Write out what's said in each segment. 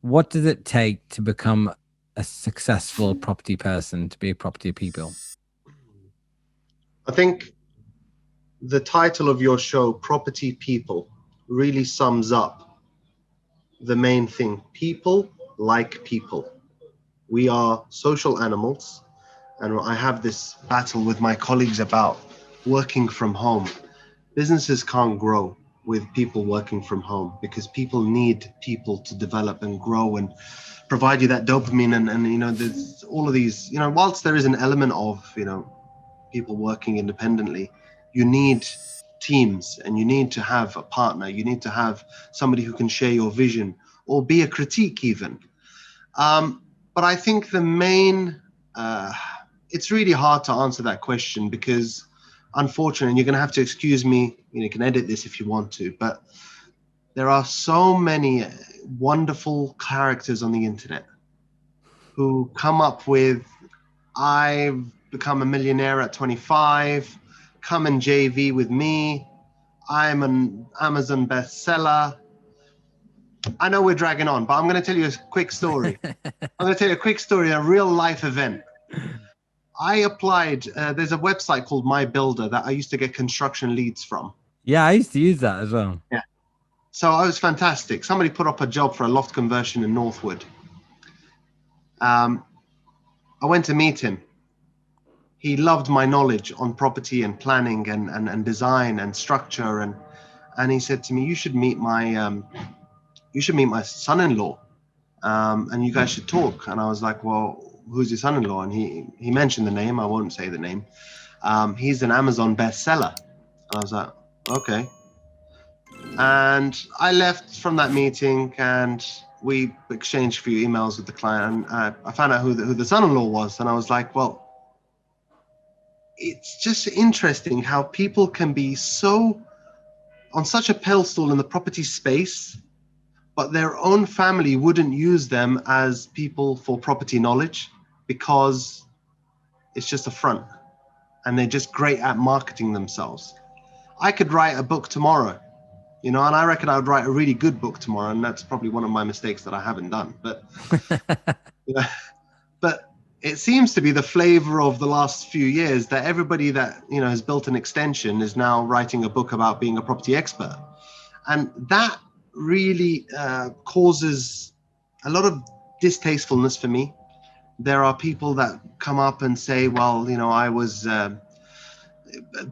What does it take to become a successful property person, to be a property people? I think the title of your show, Property People, really sums up the main thing. People like people. We are social animals, and I have this battle with my colleagues about working from home. Businesses can't grow with people working from home because people need people to develop and grow and provide you that dopamine and there's all of these, whilst there is an element of, people working independently, you need teams and you need to have a partner. You need to have somebody who can share your vision or be a critique even. But I think the main, it's really hard to answer that question because unfortunately, and you're going to have to excuse me, you can edit this if you want to, but there are so many wonderful characters on the internet who come up with, I've become a millionaire at 25, come and JV with me, I'm an Amazon bestseller. I know we're dragging on, but I'm going to tell you a quick story. I'm going to tell you a quick story, a real life event. I applied, there's a website called My Builder that I used to get construction leads from. Yeah, I used to use that as well. Yeah. So I was fantastic. Somebody put up a job for a loft conversion in Northwood. I went to meet him. He loved my knowledge on property and planning and design and structure. And he said to me, you should meet my son-in-law, and you guys should talk. And I was like, well, who's your son-in-law? And he mentioned the name. I won't say the name. He's an Amazon bestseller. And I was like, okay. And I left from that meeting and we exchanged a few emails with the client. And I found out who the son-in-law was. And I was like, well, it's just interesting how people can be so on such a pedestal in the property space, but their own family wouldn't use them as people for property knowledge because it's just a front and they're just great at marketing themselves. I could write a book tomorrow, and I reckon I would write a really good book tomorrow, and that's probably one of my mistakes that I haven't done. But but it seems to be the flavor of the last few years that everybody that has built an extension is now writing a book about being a property expert, and that really causes a lot of distastefulness for me. There are people that come up and say, well, I was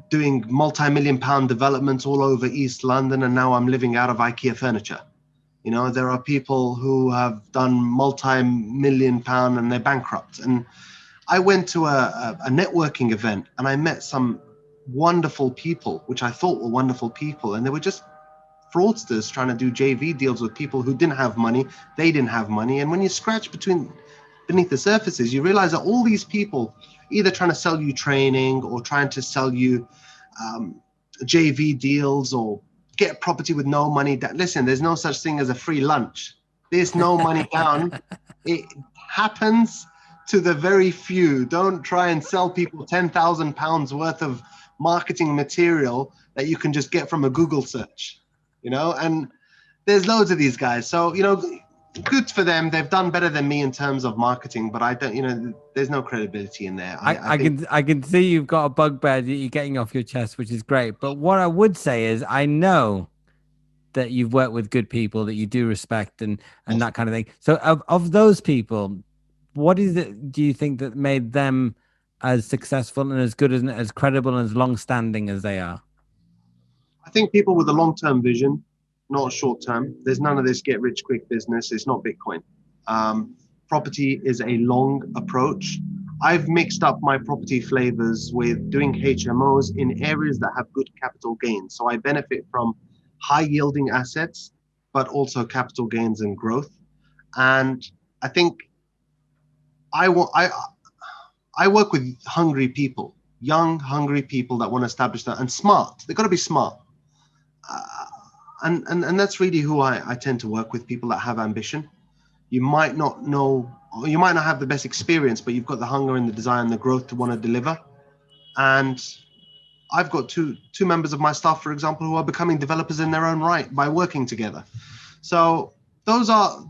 doing multi-million pound developments all over East London, and now I'm living out of IKEA furniture. There are people who have done multi-million pound and they're bankrupt. And I went to a networking event and I met some wonderful people, which I thought were wonderful people, and they were just fraudsters trying to do JV deals with people who didn't have money. They didn't have money. And when you scratch beneath the surfaces, you realize that all these people either trying to sell you training or trying to sell you JV deals or get property with no money. Listen, there's no such thing as a free lunch. There's no money down. It happens to the very few. Don't try and sell people £10,000 worth of marketing material that you can just get from a Google search, and there's loads of these guys. So, good for them. They've done better than me in terms of marketing, but I don't, there's no credibility in there. I can see you've got a bugbear that you're getting off your chest, which is great. But what I would say is I know that you've worked with good people that you do respect and that kind of thing. So of those people, what is it do you think that made them as successful and as good as credible and as long-standing as they are? I think people with a long-term vision, not short-term. There's none of this get-rich-quick business. It's not Bitcoin. Property is a long approach. I've mixed up my property flavors with doing HMOs in areas that have good capital gains. So I benefit from high-yielding assets, but also capital gains and growth. And I think I work with hungry people, young, hungry people that want to establish that, and smart. They've got to be smart. And that's really who I tend to work with, people that have ambition. You might not know, or you might not have the best experience, but you've got the hunger and the desire and the growth to want to deliver. And I've got two members of my staff, for example, who are becoming developers in their own right by working together. So those are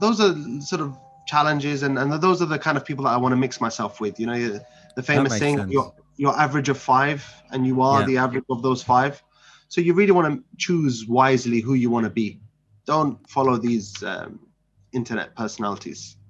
sort of challenges, and those are the kind of people that I want to mix myself with. You know, the That famous makes saying, sense. your average of five, and you are Yeah. the average of those five. So you really want to choose wisely who you want to be. Don't follow these internet personalities.